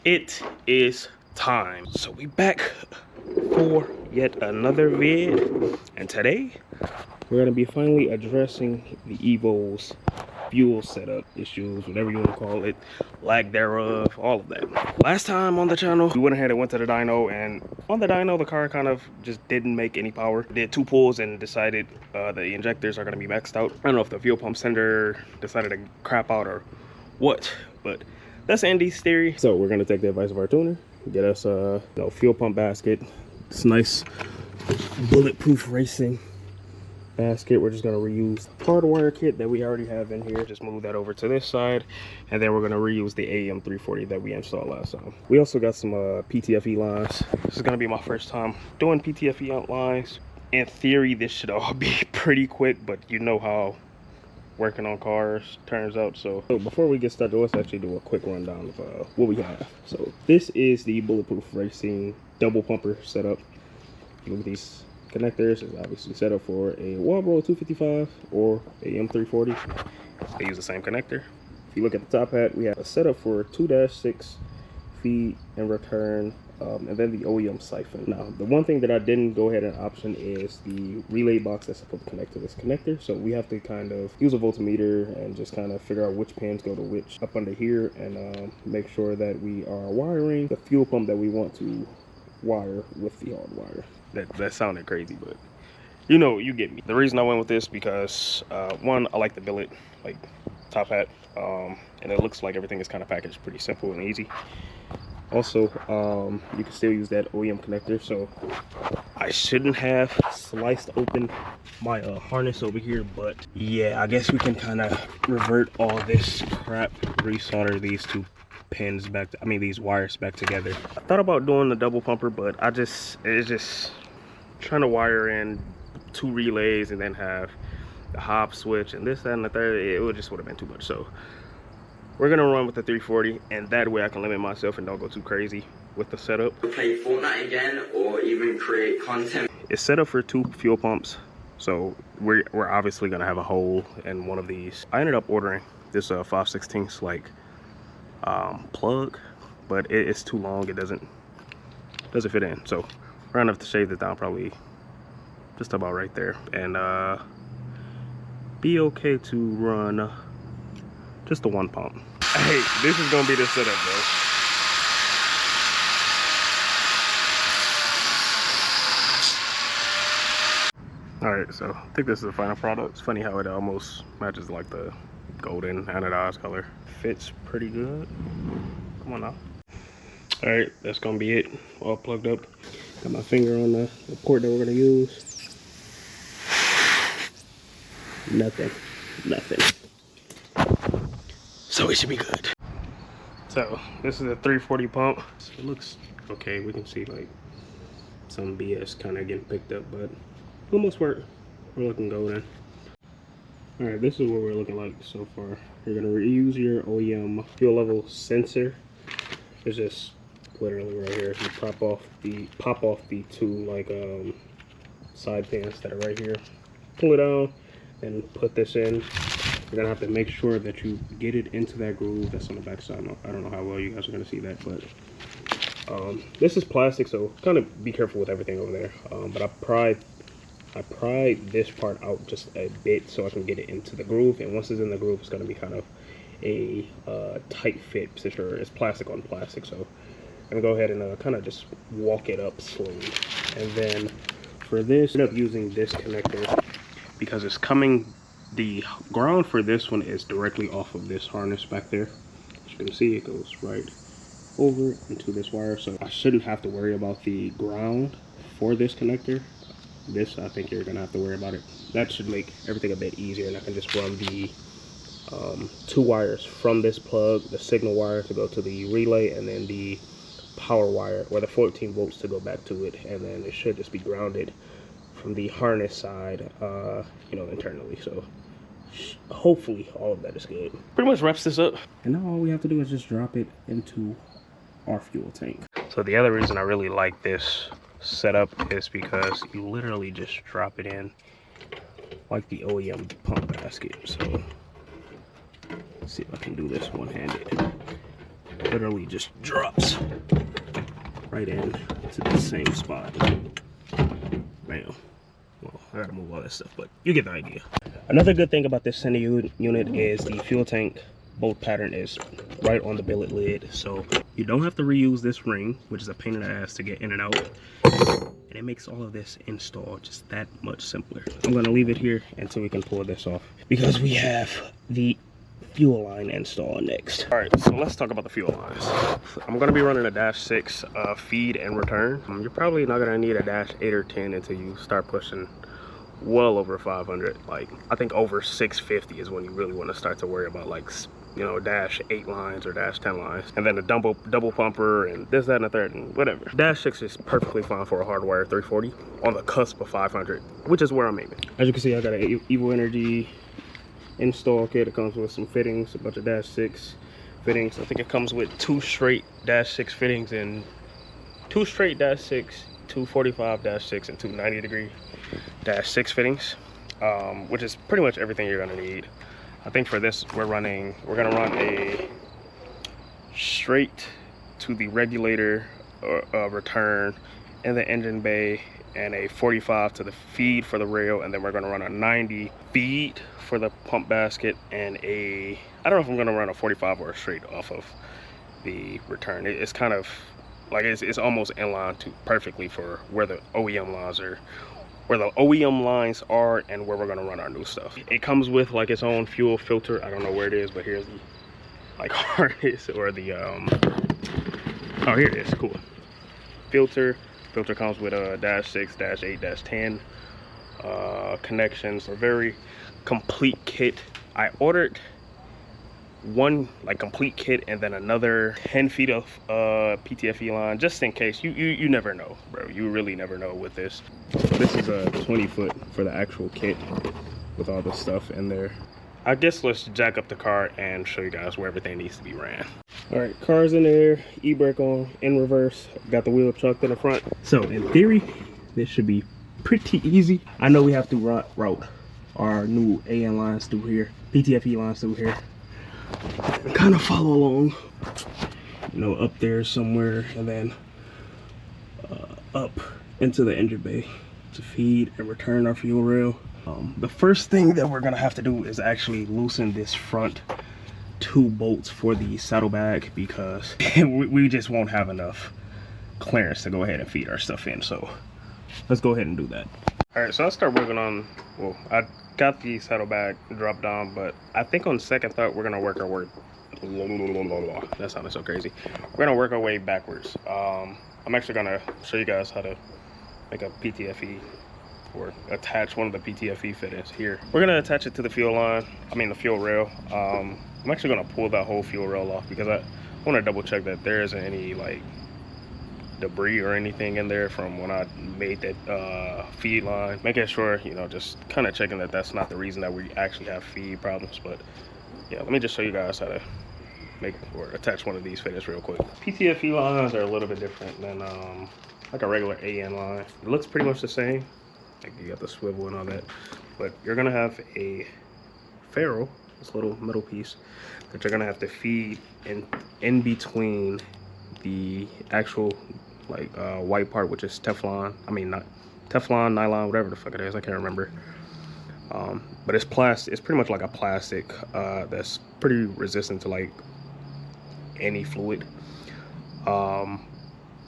It is time. So we back for yet another vid, and today we're gonna be finally addressing the EVO's fuel setup issues, whatever you want to call it, lack thereof, all of that. Last time on the channel, we went ahead and went to the dyno, and on the dyno, the car kind of just didn't make any power. Did 2 pulls and decided the injectors are gonna be maxed out. I don't know if the fuel pump sender decided to crap out or what, but that's Andy's theory. So we're gonna take the advice of our tuner, get us a fuel pump basket. It's nice Bulletproof Racing basket. We're just gonna reuse the hardwire kit that we already have in here. Just move that over to this side, and then we're gonna reuse the AM340 that we installed last time. We also got some PTFE lines. This is gonna be my first time doing PTFE lines. In theory, this should all be pretty quick, but you know how working on cars turns out. So before we get started, let's actually do a quick rundown of what we have. So this is the Bulletproof Racing double pumper setup. Look at these connectors. Is obviously set up for a Walbro 255 or a M340. They use the same connector. If you look at the top hat, we have a setup for 2-6 feed and return, and then the OEM siphon. Now, the one thing that I didn't go ahead and option is the relay box that's supposed to connect to this connector. So we have to kind of use a voltmeter and just kind of figure out which pins go to which up under here, and make sure that we are wiring the fuel pump that we want to wire with the hard wire. That sounded crazy, but you know, you get me. The reason I went with this because one, I like the billet, like top hat, and it looks like everything is kind of packaged pretty simple and easy. Also, you can still use that OEM connector, so I shouldn't have sliced open my harness over here, but yeah, I guess we can kind of revert all this crap, resolder these two pins back, these wires back together. I thought about doing the double pumper, but it's just trying to wire in 2 relays and then have the hop switch and this, that, and the third. It just would have been too much. So we're gonna run with the 340, and that way I can limit myself and don't go too crazy with the setup. Play Fortnite again, or even create content. It's set up for 2 fuel pumps, so we're obviously gonna have a hole in one of these. I ended up ordering this 5/16 like plug, but it's too long. It doesn't fit in, so we're gonna have to shave it down probably just about right there, and be okay to run just the 1 pump. Hey, this is gonna be the setup, bro. All right, so I think this is the final product. It's funny how it almost matches like the golden anodized color. Fits pretty good. Come on now. All right, that's gonna be it. All plugged up. Got my finger on the port that we're gonna use. Nothing. So it should be good. So this is a 340 pump. So it looks okay. We can see like some BS kind of getting picked up, but for the most part, we're looking golden. All right, this is what we're looking like so far. You're gonna reuse your OEM fuel level sensor. It's just literally right here. You pop off the 2 like side pins that are right here. Pull it down and put this in. You're gonna have to make sure that you get it into that groove that's on the back side. I don't know how well you guys are gonna see that, but this is plastic, so kind of be careful with everything over there. But I pried this part out just a bit so I can get it into the groove, and once it's in the groove, it's gonna be kind of a tight fit since it's plastic on plastic. So I'm gonna go ahead and kind of just walk it up slowly, and then for this, I end up using this connector because it's coming. The ground for this one is directly off of this harness back there. As you can see, it goes right over into this wire, so I shouldn't have to worry about the ground for this connector. This, I think you're gonna have to worry about it. That should make everything a bit easier, and I can just run the 2 wires from this plug, the signal wire to go to the relay, and then the power wire or the 14 volts to go back to it, and then it should just be grounded from the harness side, internally. So hopefully all of that is good. Pretty much wraps this up, and now all we have to do is just drop it into our fuel tank. So the other reason I really like this setup is because you literally just drop it in like the OEM pump basket. So let's see if I can do this one-handed. literally just drops right in to the same spot. Bam. Well, I gotta move all that stuff, but you get the idea. Another good thing about this center unit is the fuel tank bolt pattern is right on the billet lid, so you don't have to reuse this ring, which is a pain in the ass to get in and out, and it makes all of this install just that much simpler. I'm gonna leave it here until we can pull this off because we have the fuel line install next. All right, so let's talk about the fuel lines. I'm gonna be running a -6 feed and return. You're probably not gonna need a -8 or 10 until you start pushing well over 500. Like, I think over 650 is when you really want to start to worry about, like, you know, -8 lines or -10 lines, and then a double pumper and this, that, and the third, and whatever. -6 is perfectly fine for a hardwire 340 on the cusp of 500, which is where I'm aiming. As you can see, I got an EVO Energy install kit. It comes with some fittings, a bunch of -6 fittings. I think it comes with 2 straight -6 fittings and 2 straight -6, 2 45-6, and 2 90-degree -6 fittings, which is pretty much everything you're gonna need. I think for this we're gonna run a straight to the regulator return in the engine bay, and a 45 to the feed for the rail, and then we're gonna run a 90 feed for the pump basket, and I don't know if I'm gonna run a 45 or a straight off of the return. It's kind of like it's almost in line perfectly for where the OEM lines are, and where we're gonna run our new stuff. It comes with like its own fuel filter. I don't know where it is, but here's the like harness or the oh, here it is. Cool. Filter comes with a -6, -8, -10 connections. A very complete kit. I ordered one like complete kit and then another 10 feet of PTFE line, just in case. You never know, bro. You really never know with this. So this is a 20 foot for the actual kit with all the stuff in there. I guess let's jack up the car and show you guys where everything needs to be ran. All right, car's in there, e-brake on, in reverse, got the wheel chucked in the front. So in theory, this should be pretty easy. I know we have to route our new AN lines through here, PTFE lines through here, and kind of follow along, you know, up there somewhere, and then up into the engine bay to feed and return our fuel rail. The first thing that we're gonna have to do is actually loosen this front 2 bolts for the saddlebag, because we just won't have enough clearance to go ahead and feed our stuff in. So let's go ahead and do that. All right, so I start working on, well, I got the saddlebag dropped down, but I think on second thought we're gonna work our way, that sounded so crazy. We're gonna work our way backwards. I'm actually gonna show you guys how to make a PTFE or attach one of the PTFE fittings here. We're gonna attach it to the fuel line, the fuel rail. I'm actually gonna pull that whole fuel rail off because I want to double check that there isn't any like debris or anything in there from when I made that feed line. Making sure, you know, just kind of checking that that's not the reason that we actually have feed problems. But yeah, let me just show you guys how to make or attach one of these fittings real quick. PTFE lines are a little bit different than like a regular AN line. It looks pretty much the same. Like you got the swivel and all that, but you're gonna have a ferrule, this little metal piece that you're gonna have to feed in between the actual like white part, which is Teflon. Not Teflon, nylon, whatever the fuck it is, I can't remember. But it's plastic. It's pretty much like a plastic that's pretty resistant to like any fluid.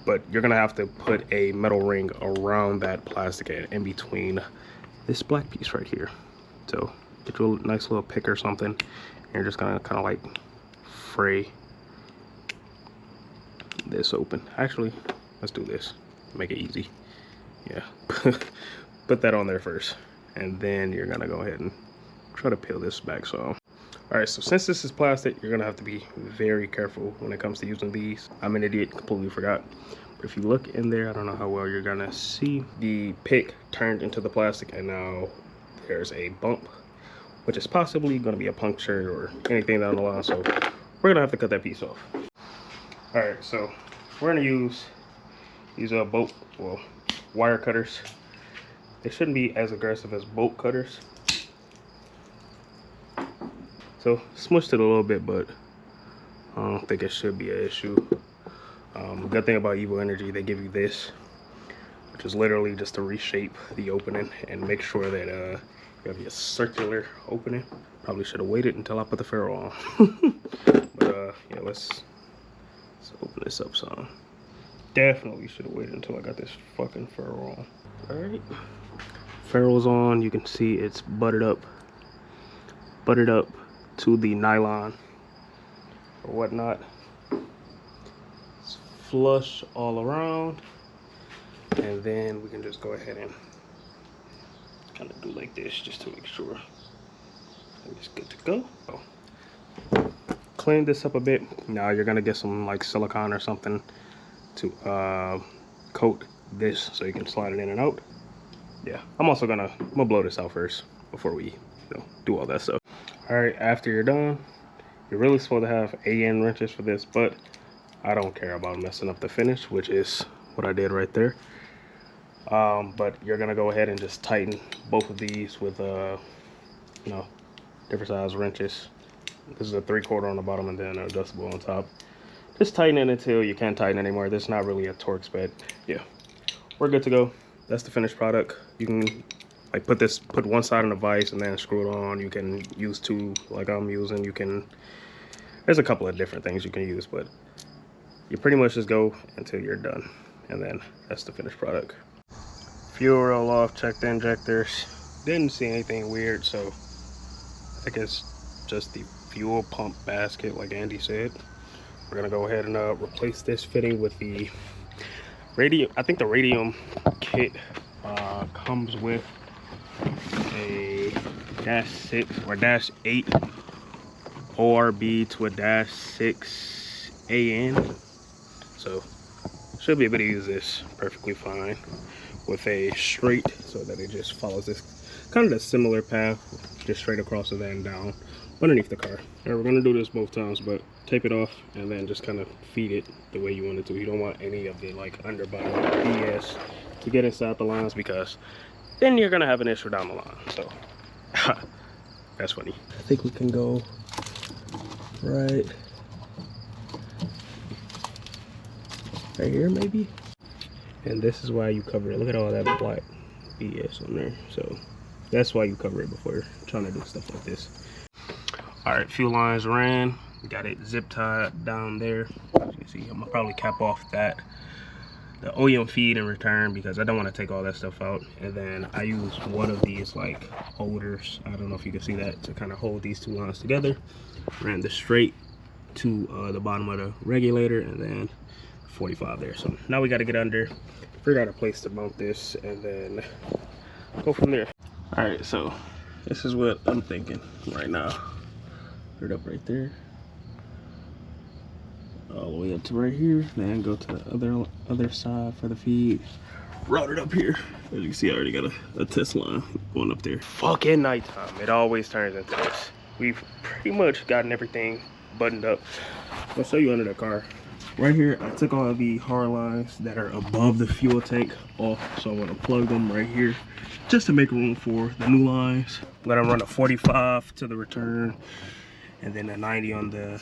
But you're gonna have to put a metal ring around that plastic in between this black piece right here. So get you a nice little pick or something, and you're just gonna kind of like fray this open. Actually, let's do this, make it easy. Yeah, put that on there first, and then you're gonna go ahead and try to peel this back. So all right, so since this is plastic, you're gonna have to be very careful when it comes to using these. I'm an idiot, completely forgot. But if you look in there, I don't know how well you're gonna see, the pick turned into the plastic, and now there's a bump, which is possibly gonna be a puncture or anything down the line. So we're gonna have to cut that piece off. All right, so we're gonna use these wire cutters. They shouldn't be as aggressive as bolt cutters. So smushed it a little bit, but I don't think it should be an issue. Good thing about EVO Energy, they give you this, which is literally just to reshape the opening and make sure that you have your circular opening. Probably should have waited until I put the ferrule on. But yeah, let's open this up some. Definitely should have waited until I got this fucking ferrule on. All right, ferrule's on. You can see it's buttered up to the nylon or whatnot. It's flush all around, and then we can just go ahead and kind of do like this just to make sure it's good to go. Clean this up a bit. Now you're gonna get some like silicone or something to coat this so you can slide it in and out. Yeah, I'm gonna blow this out first before we do all that stuff. All right, after you're done, you're really supposed to have AN wrenches for this, but I don't care about messing up the finish, which is what I did right there. But you're gonna go ahead and just tighten both of these with different size wrenches. This is a 3/4 on the bottom and then an adjustable on top. Just tighten it until you can't tighten anymore. This is not really a Torx bed. Yeah, we're good to go. That's the finished product. You can like put one side in the vise and then screw it on. You can use two like I'm using. There's a couple of different things you can use, but you pretty much just go until you're done, and then that's the finished product. Fuel roll off, check the injectors. Didn't see anything weird, so I think it's just the fuel pump basket like Andy said. We're gonna go ahead and replace this fitting with the radium. I think the radium kit comes with a -6 or -8 ORB to a -6 AN, so should be able to use this perfectly fine with a straight, so that it just follows this kind of a similar path, just straight across and then down underneath the car. All right, we're gonna do this both times, but tape it off and then just kind of feed it the way you want it to. You don't want any of the like underbody BS to get inside the lines, because then you're gonna have an issue down the line. So that's funny. I think we can go right here maybe. And this is why you cover it. Look at all that black BS on there. So that's why you cover it before trying to do stuff like this. All right, fuel lines ran. Got it zip tied down there. As you can see, I'm gonna probably cap off the OEM feed and return, because I don't want to take all that stuff out. And then I use one of these like holders, I don't know if you can see that, to kind of hold these two lines together. Ran this straight to the bottom of the regulator, and then 45 there. So now we got to get under, figure out a place to mount this, and then go from there. All right, so this is what I'm thinking right now. Put it up right there, all the way up to right here, then go to the other side for the feed. Route it up here. As you can see, I already got a test line going up there. Fucking nighttime, it always turns into this. We've pretty much gotten everything buttoned up. I'll show you under the car. Right here, I took all of the hard lines that are above the fuel tank off, so I'm gonna plug them right here just to make room for the new lines. I'm gonna run a 45 to the return and then a 90 on the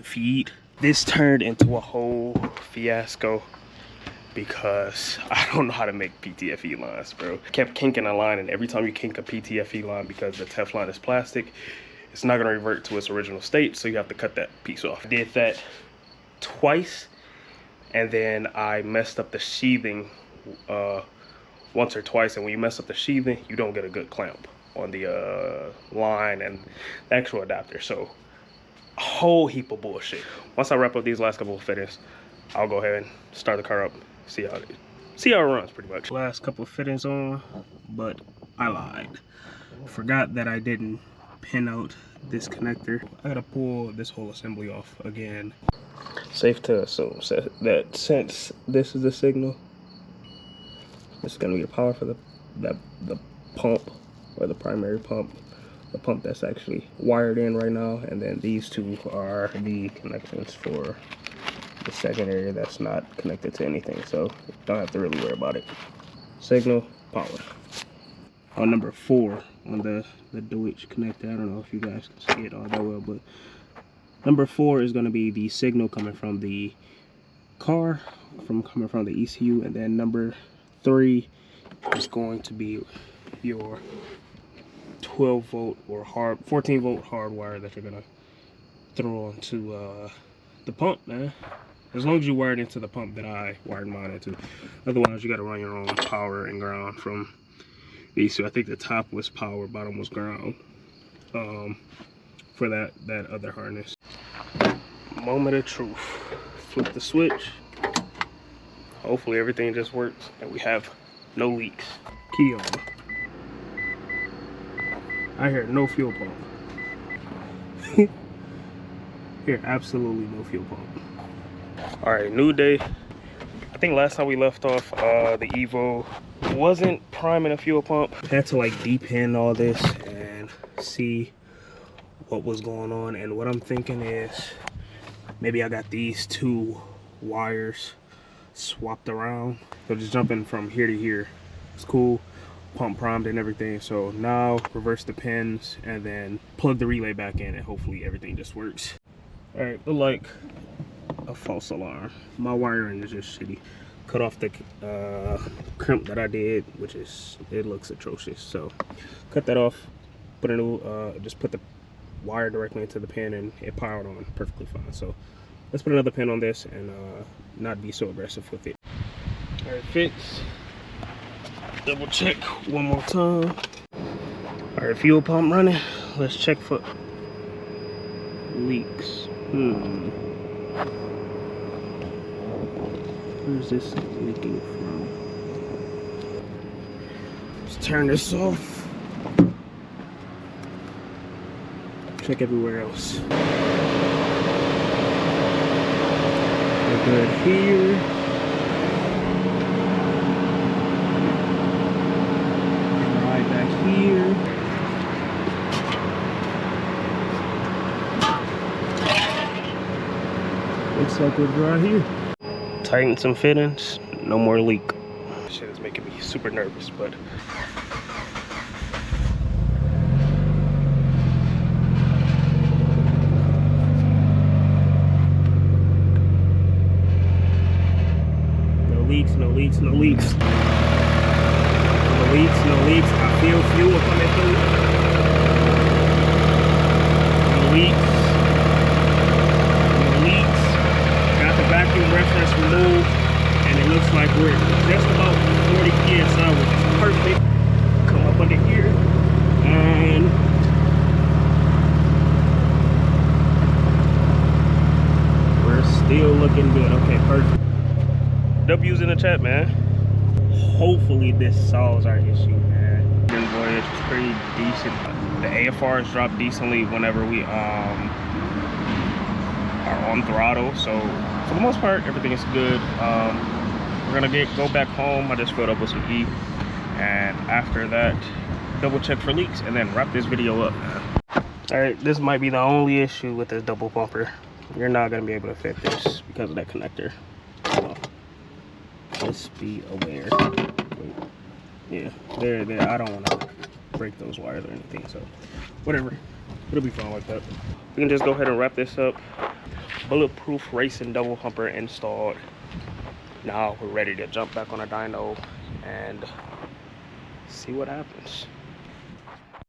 feed. This turned into a whole fiasco because I don't know how to make PTFE lines, bro. I kept kinking a line, and every time you kink a PTFE line, because the Teflon is plastic, it's not gonna revert to its original state, so you have to cut that piece off. I did that twice, and then I messed up the sheathing once or twice, and when you mess up the sheathing, you don't get a good clamp on the line and the actual adapter. So a whole heap of bullshit. Once I wrap up these last couple of fittings, I'll go ahead and start the car up, see how it runs pretty much. Last couple of fittings on, but I lied. Forgot that I didn't pin out this connector. I gotta pull this whole assembly off again. Safe to assume that since this is the signal, this is gonna be the power for the pump, or the primary pump, the pump that's actually wired in right now, and then these two are the connections for the secondary that's not connected to anything, so don't have to really worry about it. Signal, power. On number 4 on the Deutsch connector, I don't know if you guys can see it all that well, but Number 4 is going to be the signal coming from the car, coming from the ECU, and then number 3 is going to be your 12 volt or 14 volt hard wire that you're gonna throw onto the pump, man. As long as you wire it into the pump that I wired mine into. Otherwise, you got to run your own power and ground from these two. I think the top was power, bottom was ground, for that other harness. Moment of truth. Flip the switch. Hopefully everything just works and we have no leaks. Key on. I hear no fuel pump. Here, absolutely no fuel pump. All right, new day. I think last time we left off, the EVO wasn't priming a fuel pump. Had to like depin all this and see what was going on. And what I'm thinking is maybe I got these 2 wires swapped around. So just jumping from here to here. It's cool. Pump primed and everything. So now reverse the pins and then plug the relay back in and hopefully everything just works. All right, look like a false alarm. My wiring is just shitty. Cut off the crimp that I did, which is, it looks atrocious. So cut that off, put a new, just put the wire directly into the pin and it powered on perfectly fine. So let's put another pin on this and not be so aggressive with it. All right, fits. Double check one more time. All right, fuel pump running. Let's check for leaks. Where's this leaking from? Let's turn this off. Check everywhere else. We're good here. Right back here. Looks like we're dry here. Tighten some fittings, no more leak. Shit is making me super nervous, but no leaks, no leaks, no leaks. No leaks, no leaks. I feel fuel coming through. No leaks. Vacuum reference removed, and it looks like we're just about 40 psi, which is perfect. Come up under here, and we're still looking good. Okay, perfect. W's in the chat, man. Hopefully this solves our issue, man. This voyage was pretty decent. The AFRs dropped decently whenever we are on throttle, so for the most part, everything is good. We're gonna go back home. I just filled up with some E, and after that, double check for leaks, and then wrap this video up, man. All right, this might be the only issue with this double bumper. You're not gonna be able to fit this because of that connector. So, just be aware. Yeah, there. I don't wanna break those wires or anything, so whatever. It'll be fine like that. We can just go ahead and wrap this up. Bulletproof Racing double humper installed. Now we're ready to jump back on a dyno and see what happens.